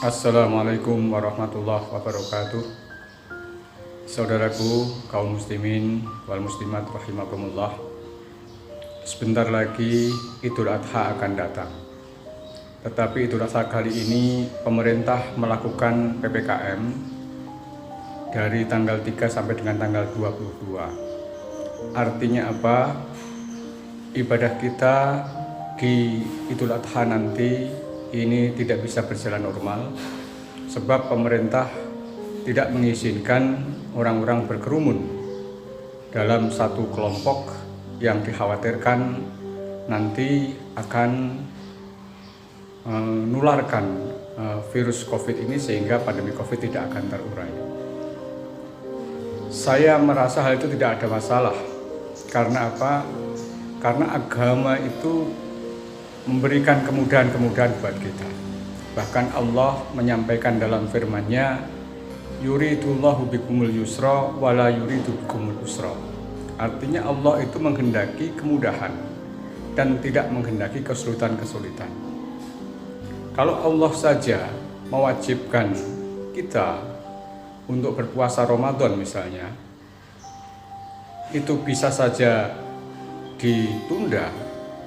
Assalamualaikum warahmatullahi wabarakatuh. Saudaraku kaum muslimin wal muslimat rahimakumullah. Sebentar lagi Idul Adha akan datang. Tetapi Idul Adha kali ini pemerintah melakukan PPKM dari tanggal 3 sampai dengan tanggal 22. Artinya apa? Ibadah kita di Idul Adha nanti ini tidak bisa berjalan normal sebab pemerintah tidak mengizinkan orang-orang berkerumun dalam satu kelompok yang dikhawatirkan nanti akan menularkan virus COVID ini sehingga pandemi COVID tidak akan terurai. Saya merasa hal itu tidak ada masalah. Karena apa? Karena agama itu memberikan kemudahan-kemudahan buat kita. Bahkan Allah menyampaikan dalam firman-Nya, yuridullahu bikumul yusra wala yuridu bikumul usra. Artinya Allah itu menghendaki kemudahan dan tidak menghendaki kesulitan-kesulitan. Kalau Allah saja mewajibkan kita untuk berpuasa Ramadan misalnya, itu bisa saja ditunda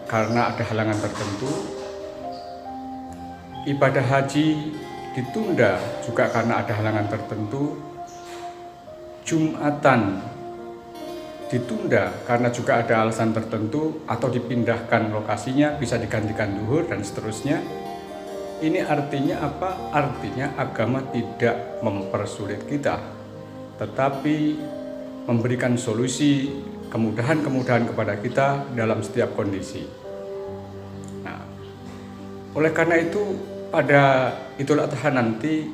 karena ada halangan tertentu. Ibadah haji ditunda juga karena ada halangan tertentu. Jumatan ditunda karena juga ada alasan tertentu atau dipindahkan lokasinya, bisa digantikan zuhur dan seterusnya. Ini artinya apa? Artinya agama tidak mempersulit kita, tetapi memberikan solusi kemudahan-kemudahan kepada kita dalam setiap kondisi. Nah, oleh karena itu pada Idul Adha nanti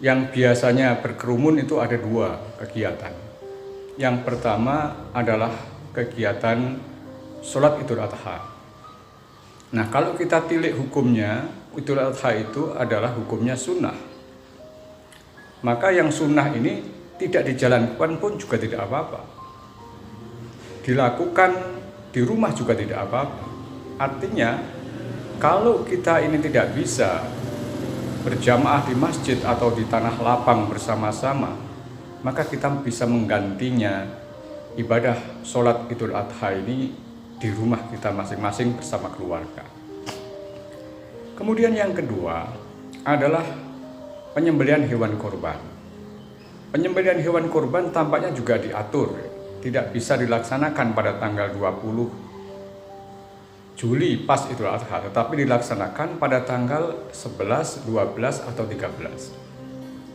yang biasanya berkerumun itu ada dua kegiatan. Yang pertama adalah kegiatan sholat Idul Adha. Nah, kalau kita tilik hukumnya, Idul Adha itu adalah hukumnya sunnah. Maka yang sunnah ini tidak dijalankan pun juga tidak apa-apa. Dilakukan di rumah juga tidak apa-apa. Artinya, kalau kita ini tidak bisa berjamaah di masjid atau di tanah lapang bersama-sama, maka kita bisa menggantinya ibadah sholat Idul Adha ini di rumah kita masing-masing bersama keluarga. Kemudian yang kedua adalah penyembelihan hewan kurban. Penyembelihan hewan kurban tampaknya juga diatur, tidak bisa dilaksanakan pada tanggal 20 Juli pas Idul Adha, tetapi dilaksanakan pada tanggal 11, 12, atau 13.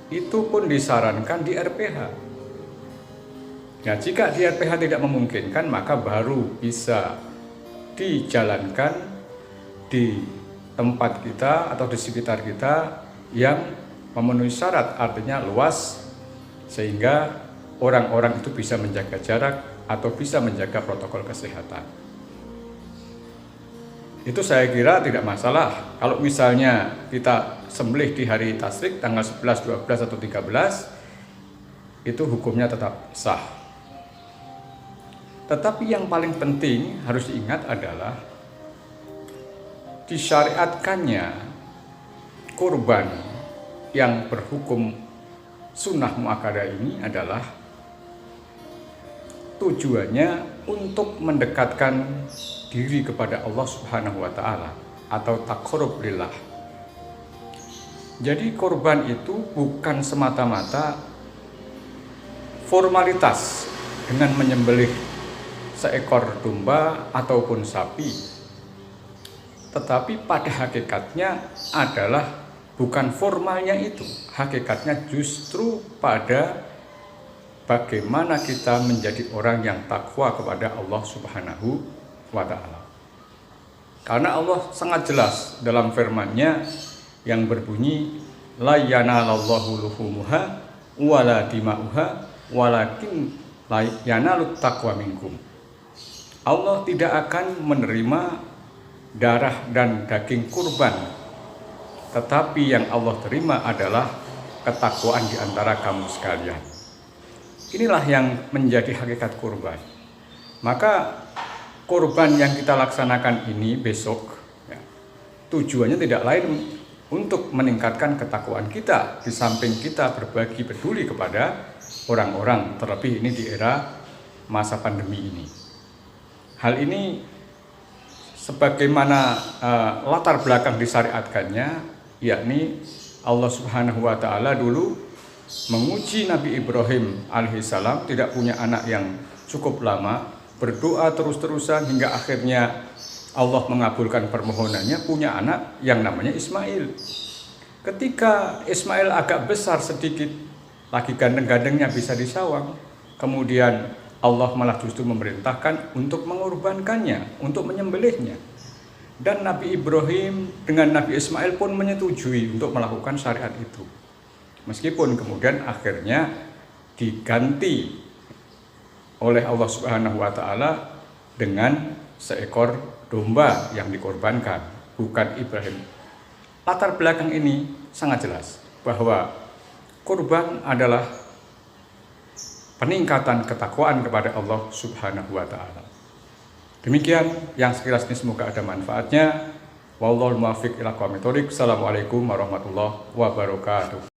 Itu pun disarankan di RPH. Nah, jika di RPH tidak memungkinkan, maka baru bisa dijalankan di tempat kita atau di sekitar kita yang memenuhi syarat, artinya luas, sehingga orang-orang itu bisa menjaga jarak atau bisa menjaga protokol kesehatan. Itu saya kira tidak masalah. Kalau misalnya kita sembelih di hari tasyrik tanggal 11, 12, atau 13, itu hukumnya tetap sah. Tetapi yang paling penting harus diingat adalah disyariatkannya kurban yang berhukum sunnah muakkadah ini adalah tujuannya untuk mendekatkan diri kepada Allah Subhanahu wa Ta'ala atau taqarrub lillah. Jadi kurban itu bukan semata-mata formalitas dengan menyembelih seekor domba ataupun sapi, tetapi pada hakikatnya adalah bukan formalnya itu. Hakikatnya justru pada bagaimana kita menjadi orang yang takwa kepada Allah Subhanahu wa Ta'ala. Karena Allah sangat jelas dalam firman-Nya yang berbunyi, la yanalallahu luhumuha wala dima'uha walakin la yanalut taqwa minkum. Allah tidak akan menerima darah dan daging kurban, tetapi yang Allah terima adalah ketakwaan di antara kamu sekalian. Inilah yang menjadi hakikat kurban. Maka kurban yang kita laksanakan ini besok, ya, tujuannya tidak lain untuk meningkatkan ketakwaan kita, di samping kita berbagi peduli kepada orang-orang, terlebih ini di era masa pandemi ini. Hal ini sebagaimana latar belakang disyariatkannya, yakni Allah Subhanahu wa Ta'ala dulu menguji Nabi Ibrahim alaihissalam, tidak punya anak yang cukup lama, berdoa terus-terusan hingga akhirnya Allah mengabulkan permohonannya, punya anak yang namanya Ismail. Ketika Ismail agak besar sedikit, lagi gandeng-gandengnya bisa disawang, kemudian Allah malah justru memerintahkan untuk mengorbankannya, untuk menyembelihnya. Dan Nabi Ibrahim dengan Nabi Ismail pun menyetujui untuk melakukan syariat itu. Meskipun kemudian akhirnya diganti oleh Allah Subhanahu wa Ta'ala dengan seekor domba yang dikorbankan, bukan Ibrahim. Latar belakang ini sangat jelas bahwa kurban adalah peningkatan ketakwaan kepada Allah Subhanahu wa Ta'ala. Demikian yang sekilas ini, semoga ada manfaatnya. Wallahul muwaffiq ila aqwamit thoriq. Assalamualaikum warahmatullahi wabarakatuh.